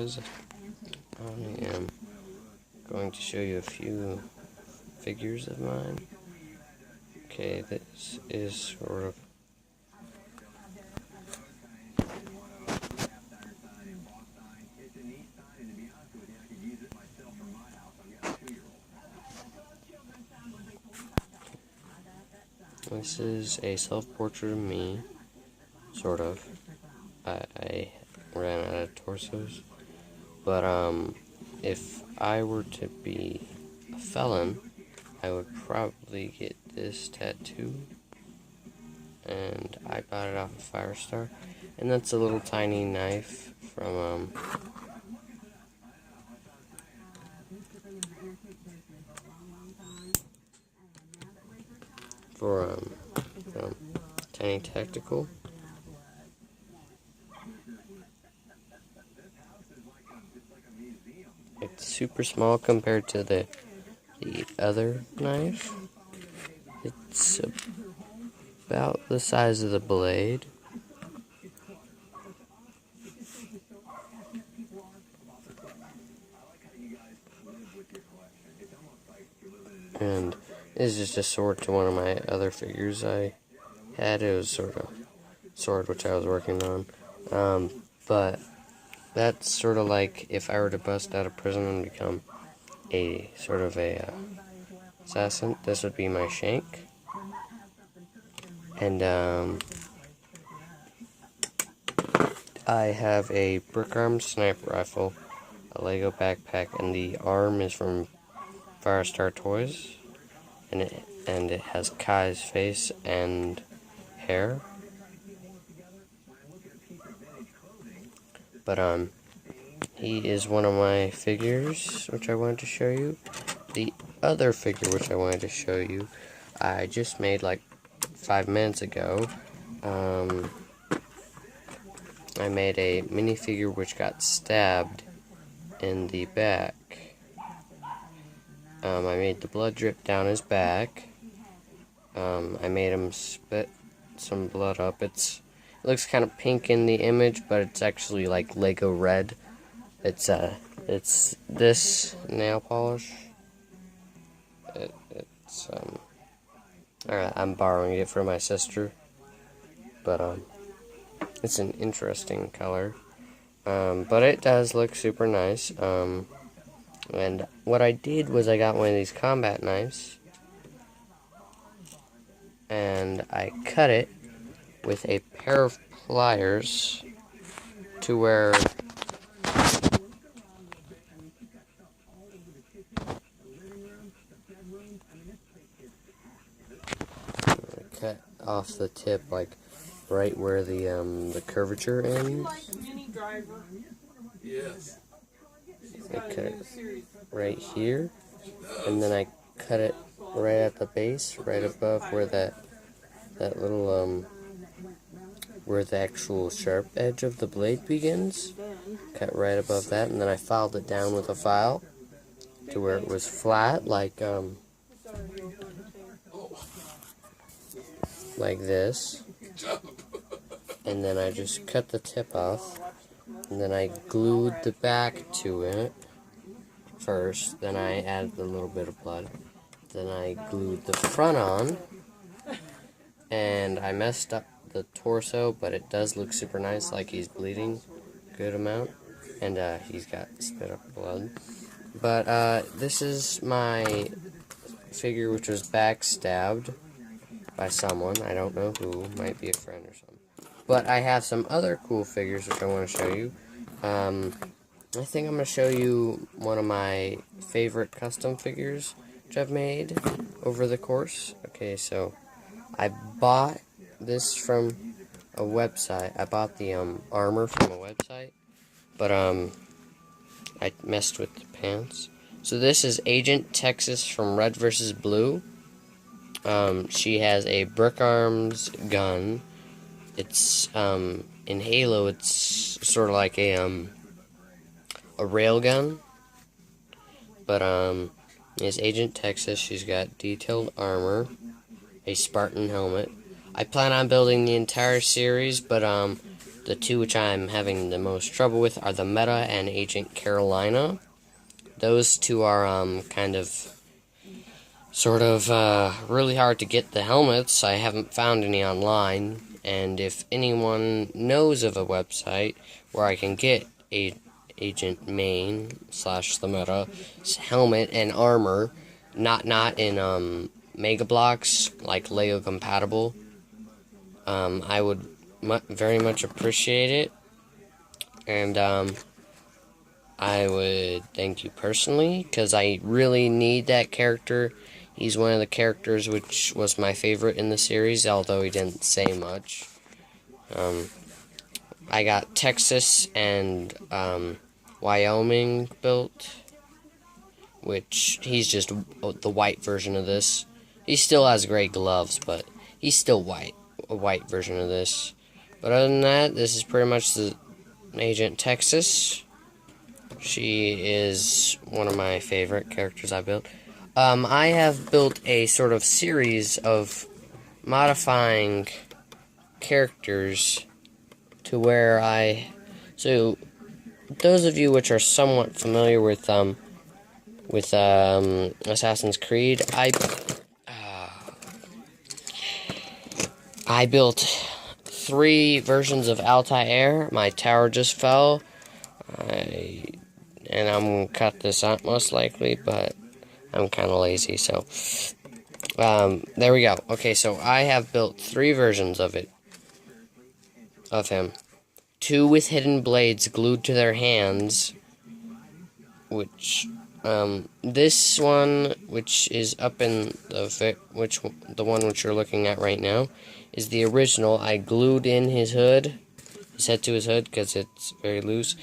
is. I am going to show you a few figures of mine. Okay, this is sort of this is a self-portrait of me, sort of. I ran out of torsos, but if I were to be a felon, I would probably get this tattoo, and I bought it off of Firestar, and that's a little tiny knife from from Tiny Tactical. It's super small compared to the other knife. It's about the size of the blade. And this is just a sword to one of my other figures I had. It was sort of sword which I was working on. But that's sort of like if I were to bust out of prison and become a sort of a assassin, this would be my shank. And I have a brick arm sniper rifle, a Lego backpack, and the arm is from Firestar Toys, and it has Kai's face and hair. But he is one of my figures which I wanted to show you. The other figure which I wanted to show you, I just made like 5 minutes ago. I made a minifigure which got stabbed in the back. I made the blood drip down his back. I made him spit some blood up. It looks kind of pink in the image, but it's actually like Lego red. It's this nail polish. Alright, I'm borrowing it from my sister, but it's an interesting color. But it does look super nice. And what I did was I got one of these combat knives, and I cut it with a pair of pliers to where I cut off the tip, like right where the curvature ends. Yes. I cut it right here, and then I cut it right at the base, right above where that little where the actual sharp edge of the blade begins. Cut right above that, and then I filed it down with a file to where it was flat, like this. And then I just cut the tip off, and then I glued the back to it first. Then I added a little bit of blood. Then I glued the front on, and I messed up the torso, but it does look super nice, like he's bleeding a good amount, and he's got spit up blood. But this is my figure which was backstabbed by someone. I don't know who, might be a friend or something. But I have some other cool figures which I want to show you. I think I'm going to show you one of my favorite custom figures which I've made over the course. Okay, so I bought this from a website. I bought the armor from a website, but I messed with the pants. So this is Agent Texas from Red vs. Blue. She has a brick arms gun. It's in Halo. It's sort of like a railgun, but is Agent Texas. She's got detailed armor, a Spartan helmet. I plan on building the entire series, but the two which I'm having the most trouble with are the Meta and Agent Carolina. Those two are kind of sort of really hard to get the helmets. I haven't found any online, and if anyone knows of a website where I can get a Agent Main / the Meta helmet and armor, not in Mega Bloks, like Lego compatible, I would very much appreciate it, and I would thank you personally, because I really need that character. He's one of the characters which was my favorite in the series, although he didn't say much. I got Texas and Wyoming built, which he's just the white version of this. He still has gray gloves, but he's still white, a white version of this. But other than that, this is pretty much the Agent Texas. She is one of my favorite characters I built. I have built a sort of series of modifying characters to where so those of you which are somewhat familiar with Assassin's Creed, I built 3 versions of Altair. My tower just fell. And I'm going to cut this out most likely, but I'm kind of lazy, so there we go. Okay, so I have built 3 versions of him. 2 with hidden blades glued to their hands, which this one, which is up in the one which you're looking at right now, is the original. I glued in his head to his hood, because it's very loose.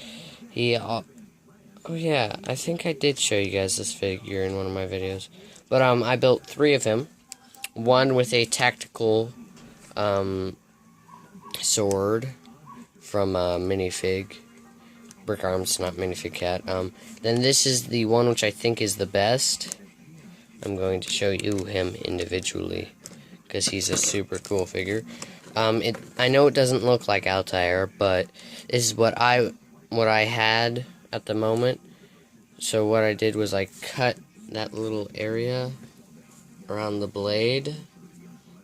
Oh yeah, I think I did show you guys this figure in one of my videos. But I built 3 of him. One with a tactical sword from Minifig. Brick Arms, not Minifig Cat. Then this is the one which I think is the best. I'm going to show you him individually, because he's a super cool figure. I know it doesn't look like Altair, but this is what I had at the moment. So what I did was I cut that little area around the blade,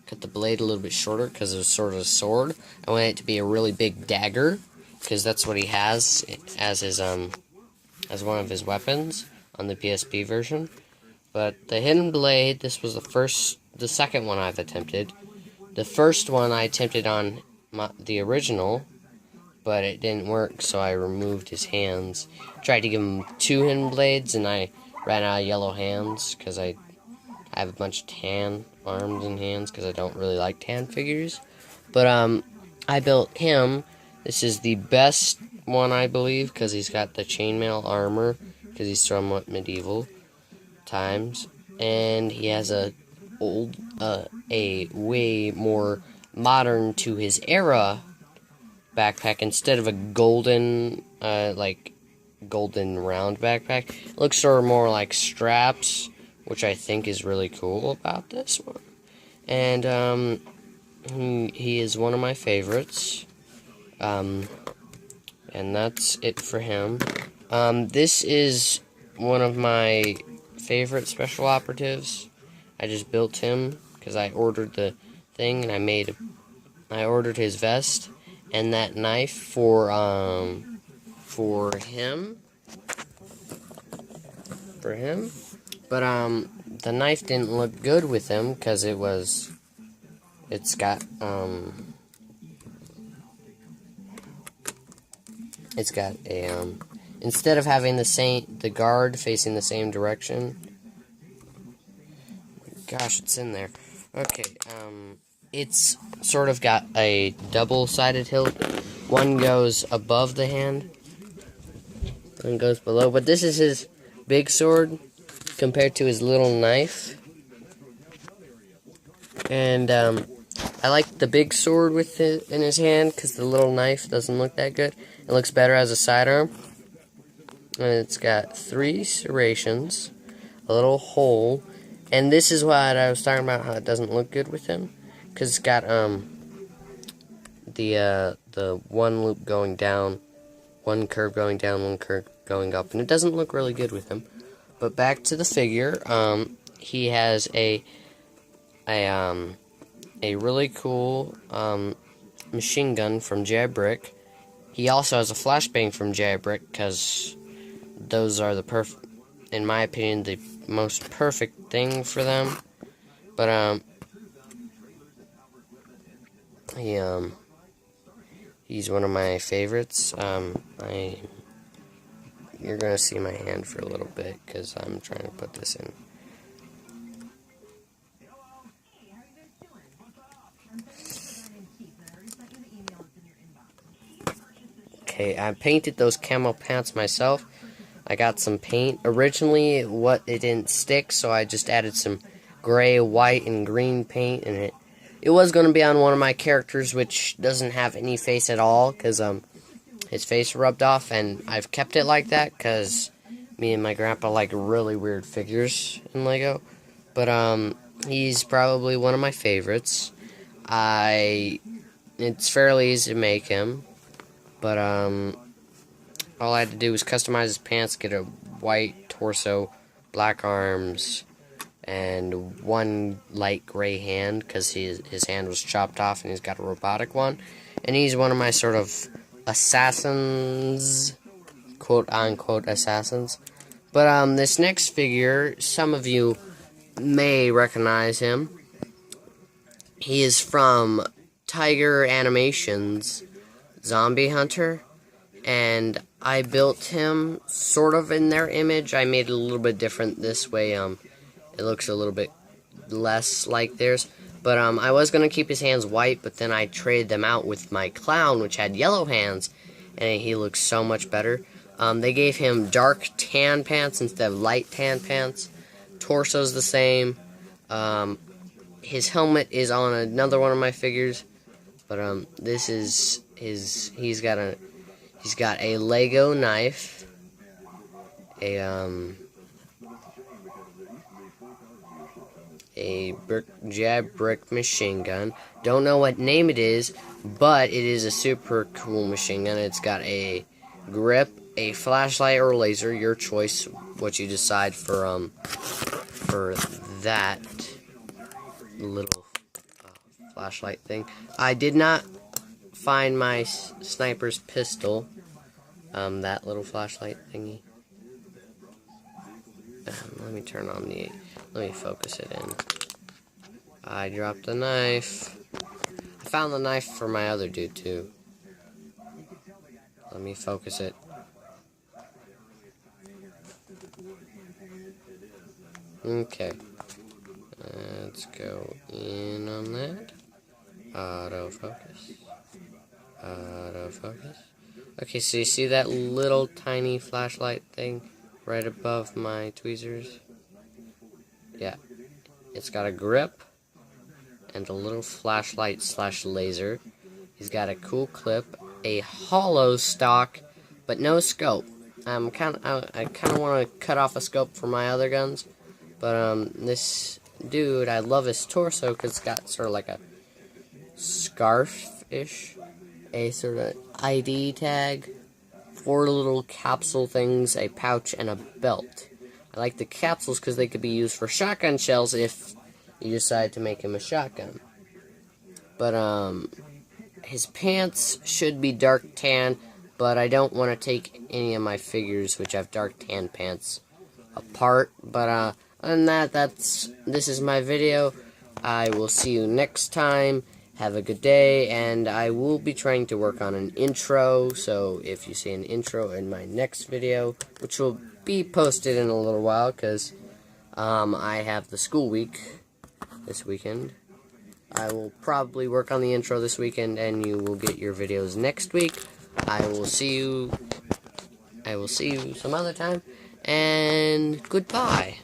cut the blade a little bit shorter because it was sort of a sword. I wanted it to be a really big dagger, because that's what he has as his as one of his weapons on the PSP version. But the hidden blade, this was the second one I've attempted. The first one I attempted on the original, but it didn't work, so I removed his hands. Tried to give him 2 hidden blades, and I ran out of yellow hands, because I have a bunch of tan arms and hands, because I don't really like tan figures. But I built him. This is the best one, I believe, because he's got the chainmail armor, because he's somewhat medieval times, and he has a way more modern to his era backpack. Instead of a golden golden round backpack, it looks sort of more like straps, which I think is really cool about this one. And he is one of my favorites, and that's it for him. This is one of my favorite special operatives. I just built him because I ordered the thing, and I ordered his vest and that knife for him. But the knife didn't look good with him because it's got a instead of having the guard facing the same direction. Gosh, it's in there. Okay, it's sort of got a double-sided hilt. One goes above the hand, one goes below. But this is his big sword compared to his little knife. And I like the big sword in his hand because the little knife doesn't look that good. It looks better as a sidearm. And it's got 3 serrations, a little hole. And this is what I was talking about, how it doesn't look good with him. Because it's got the the one loop going down, one curve going down, one curve going up, and it doesn't look really good with him. But back to the figure, he has a really cool machine gun from J.I. Brick. He also has a flashbang from J.I. Brick, because those are in my opinion, the most perfect thing for them. But he's one of my favorites. You're gonna see my hand for a little bit because I'm trying to put this in. Okay, I painted those camo pants myself. I got some paint. Originally, it didn't stick, so I just added some gray, white, and green paint, and it was going to be on one of my characters, which doesn't have any face at all, because his face rubbed off, and I've kept it like that, because me and my grandpa like really weird figures in Lego. But he's probably one of my favorites. It's fairly easy to make him, but all I had to do was customize his pants, get a white torso, black arms, and one light gray hand, because his hand was chopped off and he's got a robotic one. And he's one of my sort of assassins, quote-unquote assassins. But this next figure, some of you may recognize him. He is from Tiger Animations Zombie Hunter, and I built him sort of in their image. I made it a little bit different this way. It looks a little bit less like theirs. But I was going to keep his hands white, but then I traded them out with my clown, which had yellow hands, and he looks so much better. They gave him dark tan pants instead of light tan pants. Torso's the same. His helmet is on another one of my figures, but this is he's got a Lego knife, a J.I. Brick machine gun. Don't know what name it is, but it is a super cool machine gun. It's got a grip, a flashlight or laser, your choice, what you decide for that little flashlight thing. I did not find my sniper's pistol, that little flashlight thingy. Let me turn on let me focus it in. I dropped the knife. I found the knife for my other dude too. Let me focus it. Okay. Let's go in on that. Autofocus. Autofocus. Okay, so you see that little tiny flashlight thing right above my tweezers? Yeah. It's got a grip and a little flashlight / laser. He's got a cool clip, a hollow stock, but no scope. I kind of want to cut off a scope for my other guns, but this dude, I love his torso because it's got sort of like a scarf-ish, a sort of ID tag, 4 little capsule things, a pouch, and a belt. I like the capsules because they could be used for shotgun shells if you decide to make him a shotgun. But his pants should be dark tan, but I don't want to take any of my figures which have dark tan pants apart. But other than that, this is my video. I will see you next time. Have a good day, and I will be trying to work on an intro, so if you see an intro in my next video, which will be posted in a little while, because I have the school week this weekend. I will probably work on the intro this weekend, and you will get your videos next week. I will see you some other time, and goodbye.